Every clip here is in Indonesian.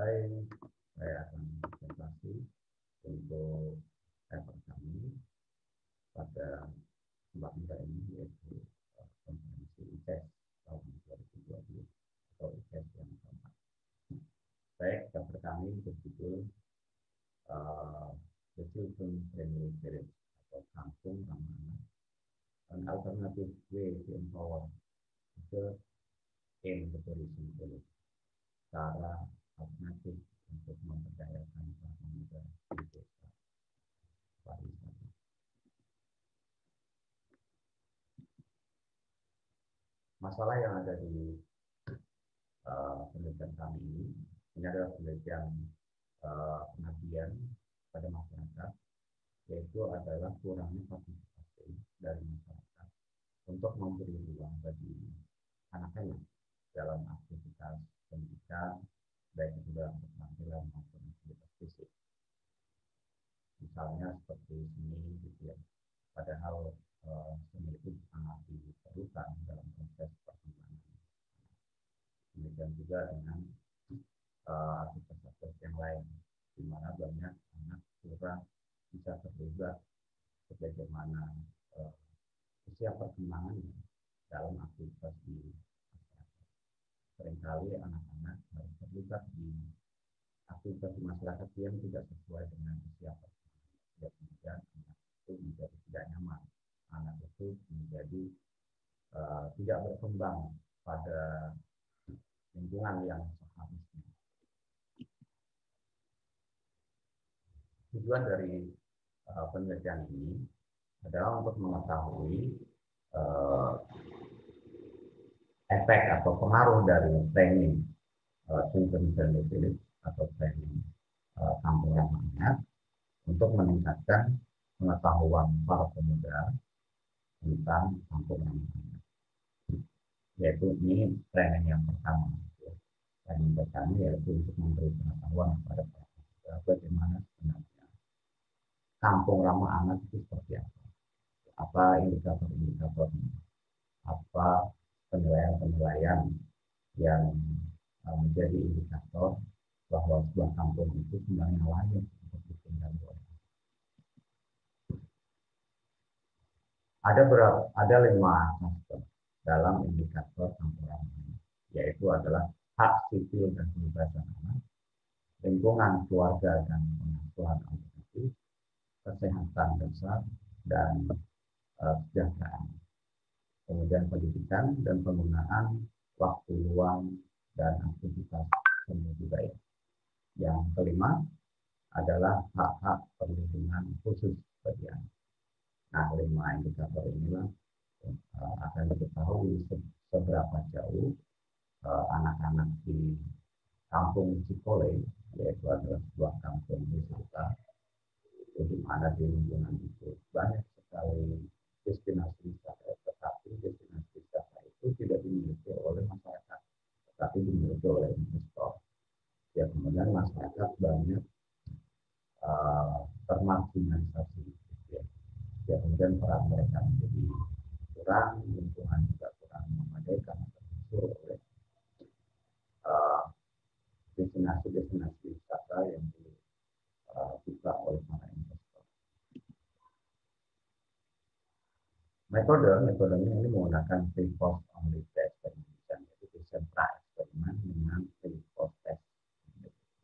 Baik, saya akan presentasi untuk effort kami pada kesempatan ini, yaitu konferensi ICES tahun 2020 atau ICES yang keempat. Baik, effort kami berjudul The Children Friendly Village atau Kampung Ramah Anak, an alternative way to empower the in the tourism village. Cara alternatif untuk memperdayakan para pemuda di desa pariwisata. Masalah yang ada di penelitian kami ini adalah penelitian pengabdian pada masyarakat, yaitu adalah kurangnya partisipasi dari masyarakat untuk memberi ruang bagi anak-anak dalam aktivitas pendidikan, baik itu dalam keterampilan maupun aktivitas fisik. Misalnya seperti seni, gitu ya. Padahal seni itu sangat diperlukan dalam proses perkembangan. Demikian juga dengan aktivitas yang lain, di mana banyak anak kurang bisa terlibat bagaimana usia perkembangannya dalam aktivitas di masyarakat. Seringkali anak-anak harus terlibat di aktivitas di masyarakat yang tidak sesuai dengan usia perkembangan. Kemudian anak itu menjadi tidak nyaman, anak itu menjadi tidak berkembang pada lingkungan yang seharusnya. Tujuan dari penelitian ini adalah untuk mengetahui efek atau pengaruh dari training Children Friendly Village atau training kampung ramah anak untuk meningkatkan pengetahuan para pemuda tentang kampung ramah anak. Yaitu ini training yang pertama. Training pertama yaitu untuk memberi pengetahuan kepada para pemuda bagaimana sebenarnya kampung ramah anak itu seperti apa indikator-indikatornya, apa penilaian-penilaian yang menjadi indikator bahwa sebuah kampung itu sebenarnya layak untuk ditinggali oleh. Ada 5 aspek dalam indikator kampung ramah anak, yaitu adalah hak sipil dan kebebasan anak, lingkungan keluarga dan pengasuhan alternatif, kesehatan dasar, dan kesejahteraan. Kemudian pendidikan dan penggunaan waktu luang dan aktivitas seni budaya. Yang kelima adalah hak-hak perlindungan khusus bagi anak. Nah, 5 indikator inilah akan diketahui seberapa jauh anak-anak di kampung Cikole, yaitu adalah sebuah kampung wisata, di mana di lingkungan itu banyak sekali destinasi wisata, tetapi destinasi wisata itu tidak dimiliki oleh masyarakat, tetapi dimiliki oleh investor. Ya, kemudian masyarakat banyak termarginalisasi. Ya, kemudian peran mereka menjadi kurang, lingkungan juga kurang memadai karena tersusul oleh destinasi-destinasi wisata yang dibuka oleh para investor. Metodenya ini menggunakan pre-post only test experimentation, yaitu sentra eksperimen dengan pre-post test,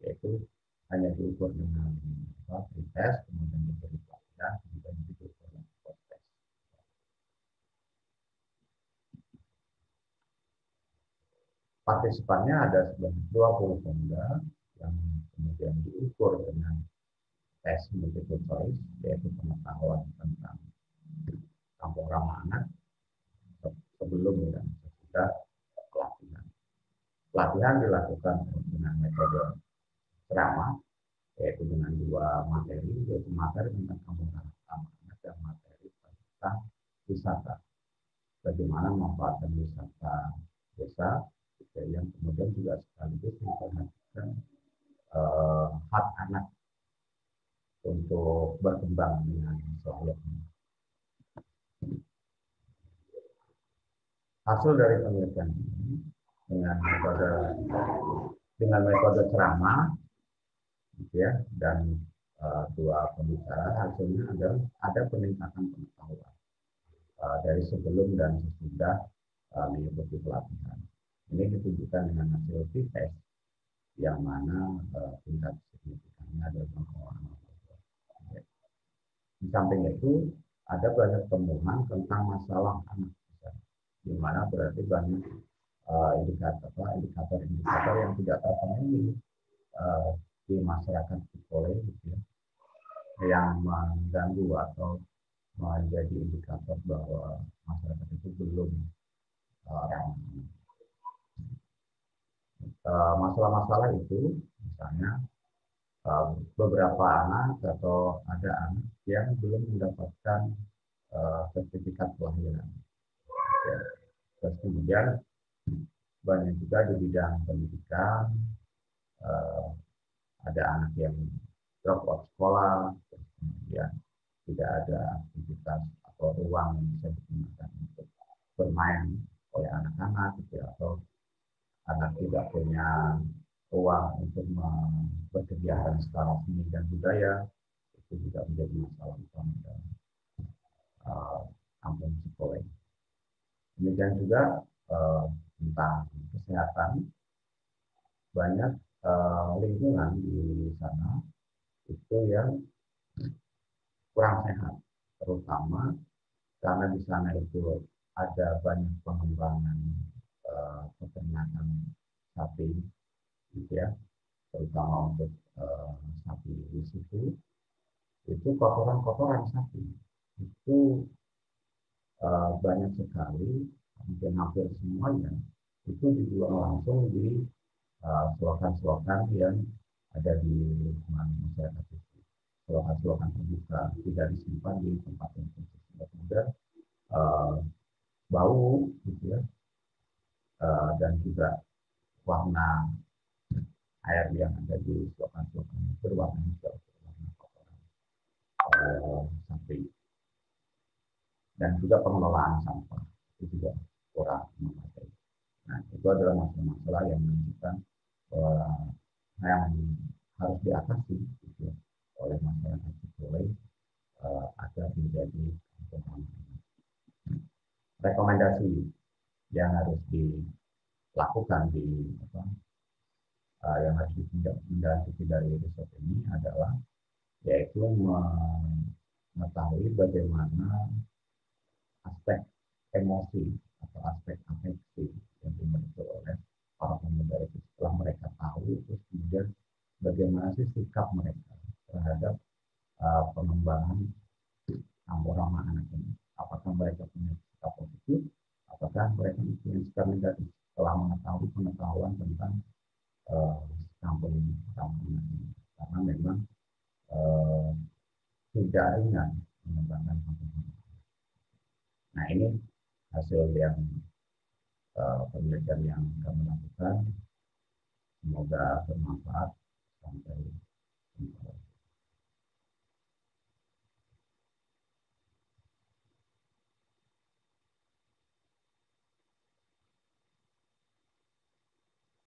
yaitu hanya diukur dengan pre-test, kemudian diberi pelatihan, kemudian diukur dengan post-test. Partisipannya ada sebanyak 20 pemuda yang kemudian diukur dengan tes multiple choice, yaitu pengetahuan tentang kampung ramah anak sebelum dan sesudah pelatihan. Pelatihan dilakukan dengan metode ceramah, yaitu dengan 2 materi, yaitu materi tentang kampung ramah anak dan materi tentang wisata. Bagaimana memanfaatkan wisata desa, yang kemudian juga sekaligus memperhatikan hak anak untuk berkembang dengan selayaknya. Hasil dari penelitian ini dengan metode dengan metode ceramah, gitu ya, dan dua pembicara, hasilnya adalah ada peningkatan pengetahuan dari sebelum dan sesudah mengikuti pelatihan. Ini ditunjukkan dengan hasil tes yang mana tingkat signifikannya adalah 0,0. Di samping itu ada banyak temuan tentang masalah anak, di mana berarti banyak indikator-indikator yang tidak terpenuhi di masyarakat Cikole, gitu ya, yang mengganggu atau menjadi indikator bahwa masyarakat itu belum ramah. Masalah-masalah itu misalnya beberapa anak atau ada anak yang belum mendapatkan sertifikat kelahiran. Ya. Terus kemudian banyak juga di bidang pendidikan, ada anak yang drop out sekolah, terus kemudian tidak ada aktivitas atau ruang yang bisa digunakan untuk bermain oleh anak-anak, gitu, atau anak tidak punya ruang untuk berkegiatan secara seni dan budaya, itu juga menjadi masalah utama dalam kampung Cikole. Demikian juga tentang kesehatan, banyak lingkungan di sana itu yang kurang sehat, terutama karena di sana itu ada banyak pengembangan peternakan sapi, gitu ya, terutama untuk sapi di situ. Itu kotoran-kotoran sapi itu banyak sekali, mungkin hampir semuanya itu dijual langsung di selokan-selokan yang ada di lingkungan masyarakat itu. Selokan-selokan terbuka, tidak disimpan di tempat yang khusus, sehingga bau, gitu ya, dan juga warna air yang ada di selokan-selokan itu berwarna hijau, warna kotoran sapi. Dan juga pengelolaan sampah itu juga kurang memadai. Nah, itu adalah masalah-masalah yang menunjukkan yang harus diatasi, gitu ya, oleh masyarakat Cikole agar menjadi rekomendasi yang harus dilakukan yang harus ditindaklanjuti dari riset ini adalah yaitu mengetahui bagaimana aspek emosi atau aspek afeksi yang dimiliki oleh para pemuda itu setelah mereka tahu, terus kemudian bagaimana sih sikap mereka terhadap pengembangan campuran anak ini. Apakah mereka punya sikap positif, apakah mereka punya sikap negatif setelah mengetahui pengetahuan tentang kampung ini. Karena memang tidak ringan mengembangkan kampung ini. Nah, ini hasil yang penelitian yang kami lakukan. Semoga bermanfaat. Sampai